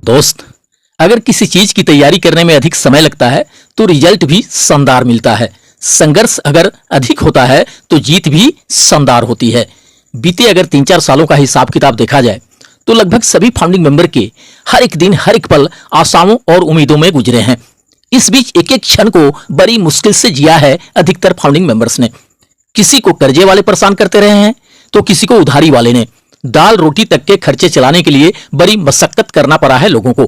दोस्त, अगर किसी चीज की तैयारी करने में अधिक समय लगता है तो रिजल्ट भी शानदार मिलता है। संघर्ष अगर अधिक होता है तो जीत भी शानदार होती है। बीते अगर 3-4 सालों का हिसाब किताब देखा जाए तो लगभग सभी फाउंडिंग मेंबर के हर एक दिन, हर एक पल आशाओं और उम्मीदों में गुजरे हैं। इस बीच एक एक क्षण को बड़ी मुश्किल से जिया है अधिकतर फाउंडिंग मेंबर्स ने। किसी को कर्जे वाले परेशान करते रहे हैं तो किसी को उधारी वाले ने। दाल रोटी तक के खर्चे चलाने के लिए बड़ी मशक्कत करना पड़ा है लोगों को।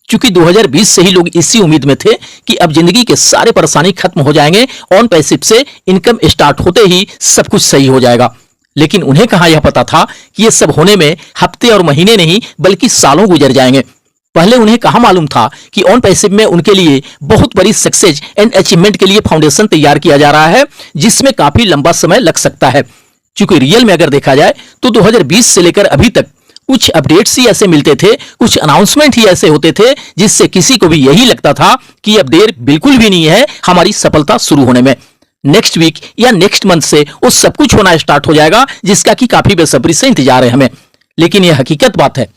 क्योंकि 2020 से ही लोग इसी उम्मीद में थे कि अब जिंदगी के सारे परेशानी खत्म हो जाएंगे, ऑन पैसिव से इनकम स्टार्ट होते ही सब कुछ सही हो जाएगा। लेकिन उन्हें कहां यह पता था कि यह सब होने में हफ्ते और महीने नहीं बल्कि सालों गुजर जाएंगे। पहले उन्हें कहां मालूम था कि ऑन पैसिव में उनके लिए बहुत बड़ी सक्सेस एंड अचीवमेंट के लिए फाउंडेशन तैयार किया जा रहा है, जिसमें काफी लंबा समय लग सकता है। क्योंकि रियल में अगर देखा जाए तो 2020 से लेकर अभी तक कुछ अपडेट्स ही ऐसे मिलते थे, कुछ अनाउंसमेंट ही ऐसे होते थे जिससे किसी को भी यही लगता था कि अब देर बिल्कुल भी नहीं है हमारी सफलता शुरू होने में। नेक्स्ट वीक या नेक्स्ट मंथ से वो सब कुछ होना स्टार्ट हो जाएगा, जिसका कि काफी बेसब्री से इंतजार है हमें। लेकिन यह हकीकत बात है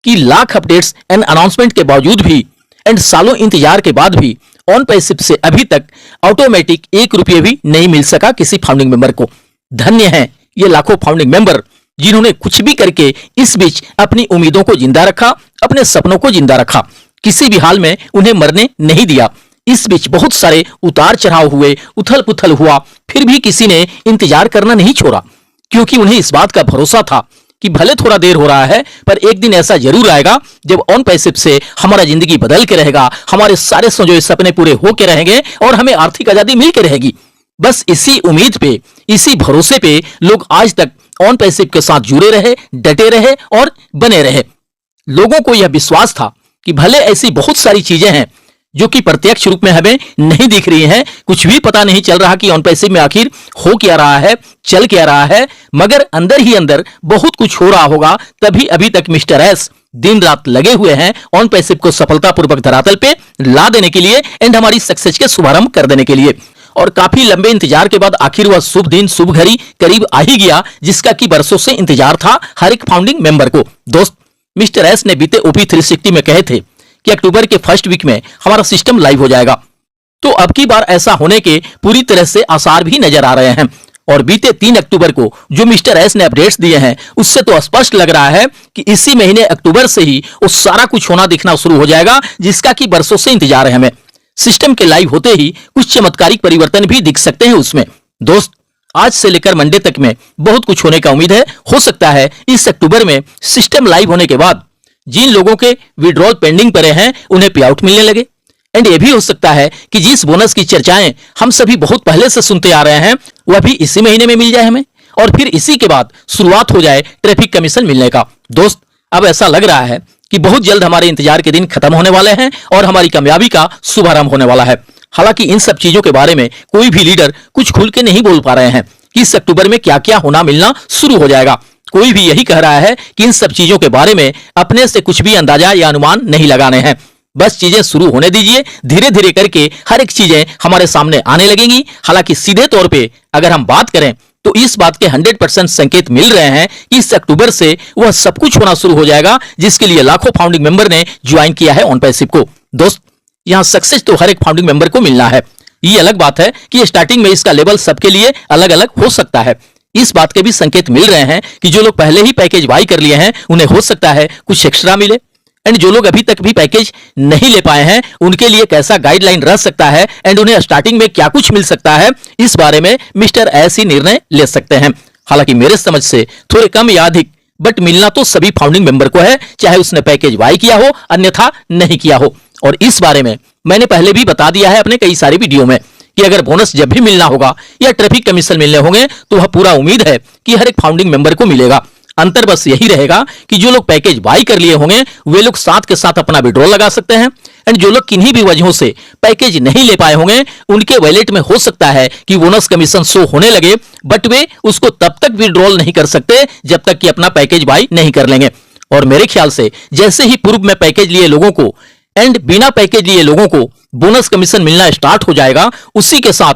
कि लाख अपडेट्स एंड अनाउंसमेंट के बावजूद भी एंड सालों इंतजार के बाद भी ऑन पैसिव से अभी तक ऑटोमेटिक 1 रुपये भी नहीं मिल सका किसी फाउंडिंग मेंबर को। धन्य है ये लाखों फाउंडिंग मेंबर जिन्होंने कुछ भी करके इस बीच अपनी उम्मीदों को जिंदा रखा, अपने सपनों को जिंदा रखा। किसी भी हाल में उन्हें मरने नहीं दिया। इस बीच बहुत सारे उतार चढ़ाव हुए, उथल पुथल हुआ, फिर भी किसी ने इंतजार करना नहीं छोड़ा, क्योंकि उन्हें इस बात का भरोसा था कि भले थोड़ा देर हो रहा है पर एक दिन ऐसा जरूर आएगा जब ऑन पैसिव से हमारा जिंदगी बदल के रहेगा, हमारे सारे संजोए सपने पूरे होके रहेंगे और हमें आर्थिक आजादी मिल के रहेगी। बस इसी उम्मीद पे, इसी भरोसे पे लोग आज तक ऑन पैसिव के साथ जुड़े रहे, डटे रहे और बने रहे। लोगों को यह विश्वास था कि भले ऐसी बहुत सारी चीजें हैं जो कि प्रत्यक्ष रूप में हमें नहीं दिख रही हैं, कुछ भी पता नहीं चल रहा कि ऑन पैसिव में आखिर हो क्या रहा है, चल क्या रहा है, मगर अंदर ही अंदर बहुत कुछ हो रहा होगा। तभी अभी तक मिस्टर एस दिन रात लगे हुए हैं ऑन पैसिव को सफलतापूर्वक धरातल पे ला देने के लिए एंड हमारी सक्सेस के शुभारंभ कर देने के लिए। और काफी लंबे इंतजार के बाद आखिर वह शुभ दिन, शुभ घड़ी करीब आ ही गया, जिसका कि बरसों से इंतजार था हर एक फाउंडिंग मेंबर को। दोस्त, मिस्टर एस ने बीते ओपी 360 में कहे थे कि अक्टूबर के फर्स्ट वीक में हमारा सिस्टम लाइव हो जाएगा। तो अब की बार ऐसा होने के पूरी तरह से आसार भी नजर आ रहे हैं। और बीते 3 अक्टूबर को जो मिस्टर एस ने अपडेट्स दिए हैं, उससे तो स्पष्ट लग रहा है कि इसी महीने अक्टूबर से ही वो सारा कुछ होना दिखना शुरू हो जाएगा, जिसका कि बरसों से इंतजार है हमें। सिस्टम के लाइव होते ही कुछ चमत्कारिक परिवर्तन भी दिख सकते हैं उसमें। दोस्त, आज से लेकर मंडे तक में बहुत कुछ होने का उम्मीद है। हो सकता है इस अक्टूबर में सिस्टम लाइव होने के बाद जिन लोगों के विड्रॉल पेंडिंग पड़े हैं उन्हें पे आउट मिलने लगे। एंड ये भी हो सकता है कि जिस बोनस की चर्चाएं हम सभी बहुत पहले से सुनते आ रहे हैं वह भी इसी महीने में मिल जाए हमें, और फिर इसी के बाद शुरुआत हो जाए ट्रैफिक कमीशन मिलने का। दोस्त, अब ऐसा लग रहा है कि बहुत जल्द हमारे इंतजार के दिन खत्म होने वाले हैं और हमारी कामयाबी का शुभारंभ होने वाला है। हालांकि इन सब चीजों के बारे में कोई भी लीडर कुछ खुल के नहीं बोल पा रहे हैं कि इस अक्टूबर में क्या क्या होना मिलना शुरू हो जाएगा। कोई भी यही कह रहा है कि इन सब चीजों के बारे में अपने से कुछ भी अंदाजा या अनुमान नहीं लगाने हैं। बस चीजें शुरू होने दीजिए, धीरे धीरे करके हर एक चीजें हमारे सामने आने लगेंगी। हालांकि सीधे तौर पे अगर हम बात करें तो इस बात के 100% संकेत मिल रहे हैं कि इस अक्टूबर से वह सब कुछ होना शुरू हो जाएगा, जिसके लिए लाखों फाउंडिंग मेंबर ने ज्वाइन किया है ऑन पैसिव को। दोस्त, यहां सक्सेस तो हर एक फाउंडिंग मेंबर को मिलना है। ये अलग बात है कि स्टार्टिंग में इसका लेवल सबके लिए अलग अलग हो सकता है। इस बात के भी संकेत मिल रहे हैं कि जो लोग पहले ही पैकेज बाई कर लिए हैं उन्हें हो सकता है कुछ एक्स्ट्रा मिले, एंड जो लोग अभी तक भी पैकेज नहीं ले पाए हैं उनके लिए कैसा गाइडलाइन रह सकता है एंड उन्हें स्टार्टिंग में क्या कुछ मिल सकता है, इस बारे में मिस्टर एस ही निर्णय ले सकते हैं। हालांकि मेरे समझ से थोड़े कम या अधिक बट मिलना तो सभी फाउंडिंग मेंबर को है, चाहे उसने पैकेज बाई किया हो अन्यथा नहीं किया हो। और इस बारे में मैंने पहले भी बता दिया है अपने कई सारे वीडियो में कि अगर बोनस जब भी मिलना होगा या ट्रैफिक कमीशन मिलने होंगे तो वह पूरा उम्मीद है कि हर एक फाउंडिंग मेंबर को मिलेगा। अंतर बस यही रहेगा कि जो लोग पैकेज बाई कर लिए होंगे वे लोग साथ के साथ अपना विड्रॉल लगा सकते हैं, एंड जो लोग किन्हीं भी वजहों से पैकेज नहीं ले पाए होंगे उनके वॉलेट में हो सकता है कि बोनस कमीशन शो होने लगे, बट वे उसको तब तक विड्रॉल नहीं कर सकते जब तक कि अपना पैकेज बाई नहीं कर लेंगे। और मेरे ख्याल से जैसे ही पूर्व में पैकेज लिए लोगों को एंड बिना पैकेज लिए लोगों को बोनस कमीशन मिलना स्टार्ट हो जाएगा। उसी के साथ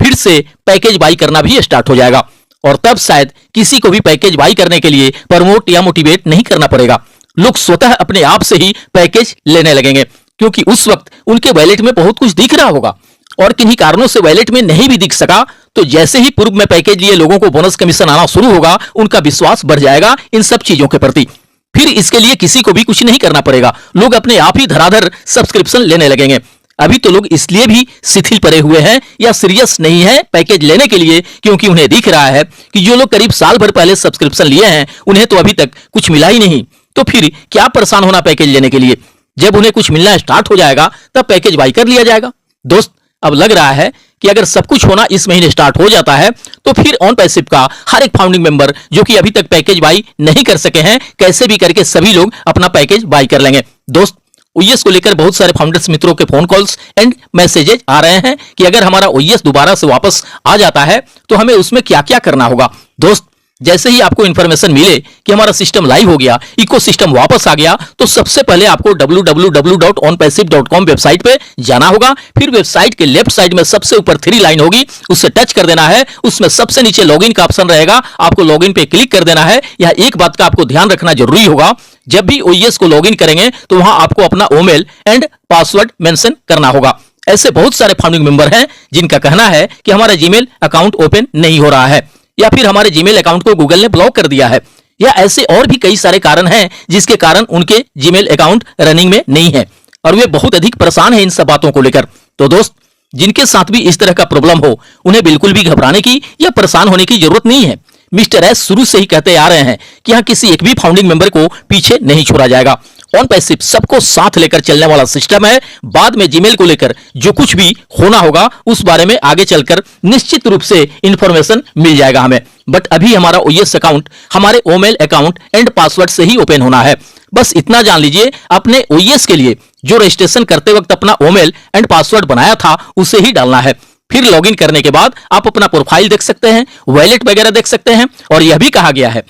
फिर से पैकेज बाई करना भी स्टार्ट हो जाएगा और तब शायद किसी को भी पैकेज बाई करने के लिए प्रमोट या मोटिवेट नहीं करना पड़ेगा। लोग स्वतः अपने आप से ही पैकेज लेने लगेंगे क्योंकि उस वक्त उनके वैलेट में बहुत कुछ दिख रहा होगा और किन्हीं कारणों से वैलेट में नहीं भी दिख सका तो जैसे ही पूर्व में पैकेज लिए लोगों को बोनस कमीशन आना शुरू होगा उनका विश्वास बढ़ जाएगा इन सब चीजों के प्रति। फिर इसके लिए किसी को भी कुछ नहीं करना पड़ेगा, लोग अपने आप ही धड़ाधड़ सब्सक्रिप्शन लेने लगेंगे। अभी तो लोग इसलिए भी शिथिल पड़े हुए हैं या सीरियस नहीं है पैकेज लेने के लिए क्योंकि उन्हें दिख रहा है कि जो लोग करीब साल भर पहले सब्सक्रिप्शन लिए हैं उन्हें तो अभी तक कुछ मिला ही नहीं, तो फिर क्या परेशान होना पैकेज लेने के लिए। जब उन्हें कुछ मिलना स्टार्ट हो जाएगा तब पैकेज बाई कर लिया जाएगा। दोस्त, अब लग रहा है कि अगर सब कुछ होना इस महीने स्टार्ट हो जाता है तो फिर ऑन पैसिव का हर एक फाउंडिंग मेंबर जो कि अभी तक पैकेज बाई नहीं कर सके हैं, कैसे भी करके सभी लोग अपना पैकेज बाई कर लेंगे। दोस्त, ओईएस को लेकर बहुत सारे फाउंडर्स मित्रों के फोन कॉल्स एंड मैसेजेज आ रहे हैं कि अगर हमारा ओईएस दोबारा से वापस आ जाता है तो हमें उसमें क्या क्या करना होगा। दोस्त, जैसे ही आपको इंफॉर्मेशन मिले कि हमारा सिस्टम लाइव हो गया, इकोसिस्टम वापस आ गया, तो सबसे पहले आपको www.onpassive.com वेबसाइट पे जाना होगा। फिर वेबसाइट के लेफ्ट साइड में सबसे ऊपर 3 लाइन होगी, उससे टच कर देना है। उसमें सबसे नीचे लॉगिन का ऑप्शन रहेगा, आपको लॉगिन पे क्लिक कर देना है। यह एक बात का आपको ध्यान रखना जरूरी होगा, जब भी ओईएस को लॉगिन करेंगे तो वहां आपको अपना ईमेल एंड पासवर्ड मेंशन करना होगा। ऐसे बहुत सारे फाउंडिंग मेंबर हैं जिनका कहना है कि हमारा जीमेल अकाउंट ओपन नहीं हो रहा है या फिर हमारे जीमेल अकाउंट को गूगल ने ब्लॉक कर दिया है, या ऐसे और भी कई सारे कारण हैं जिसके कारण उनके जीमेल अकाउंट रनिंग में नहीं है और वे बहुत अधिक परेशान हैं इन सब बातों को लेकर। तो दोस्त, जिनके साथ भी इस तरह का प्रॉब्लम हो उन्हें बिल्कुल भी घबराने की या परेशान होने की जरूरत नहीं है। मिस्टर एस शुरू से ही कहते आ रहे हैं कि यहाँ किसी एक भी फाउंडिंग मेंबर को पीछे नहीं छोड़ा जाएगा। ऑन पैसिव सबको साथ लेकर चलने वाला सिस्टम है। बाद में जीमेल को लेकर जो कुछ भी होना होगा उस बारे में आगे चलकर निश्चित रूप से इंफॉर्मेशन मिल जाएगा हमें, बट अभी हमारा ओईएस अकाउंट हमारे ईमेल अकाउंट एंड पासवर्ड से ही ओपन होना है। बस इतना जान लीजिए, अपने ओईएस के लिए जो रजिस्ट्रेशन करते वक्त अपना ईमेल एंड पासवर्ड बनाया था उसे ही डालना है। फिर लॉगिन करने के बाद आप अपना प्रोफाइल देख सकते हैं, वॉलेट वगैरह देख सकते हैं और यह भी कहा गया है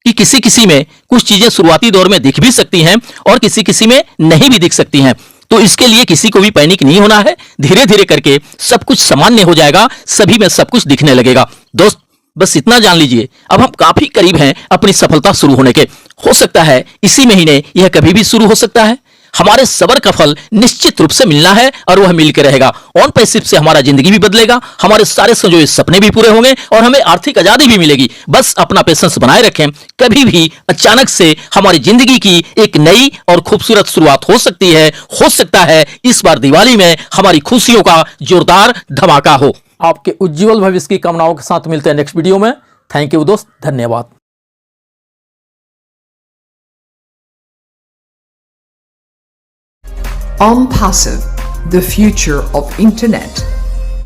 कि किसी किसी में कुछ चीजें शुरुआती दौर में दिख भी सकती हैं और किसी किसी में नहीं भी दिख सकती हैं, तो इसके लिए किसी को भी पैनिक नहीं होना है। धीरे धीरे करके सब कुछ सामान्य हो जाएगा, सभी में सब कुछ दिखने लगेगा। दोस्त, बस इतना जान लीजिए, अब हम काफी करीब हैं अपनी सफलता शुरू होने के। हो सकता है इसी महीने यह कभी भी शुरू हो सकता है। हमारे सबर का फल निश्चित रूप से मिलना है और वह मिलकर रहेगा। ऑन पैसिव से हमारा जिंदगी भी बदलेगा, हमारे सारे संजोए सपने भी पूरे होंगे और हमें आर्थिक आजादी भी मिलेगी। बस अपना पेशेंस बनाए रखें, कभी भी अचानक से हमारी जिंदगी की एक नई और खूबसूरत शुरुआत हो सकती है। हो सकता है इस बार दिवाली में हमारी खुशियों का जोरदार धमाका हो। आपके उज्जवल भविष्य की कामनाओं के साथ मिलते हैं नेक्स्ट वीडियो में। थैंक यू दोस्त, धन्यवाद। OnPassive, the future of internet.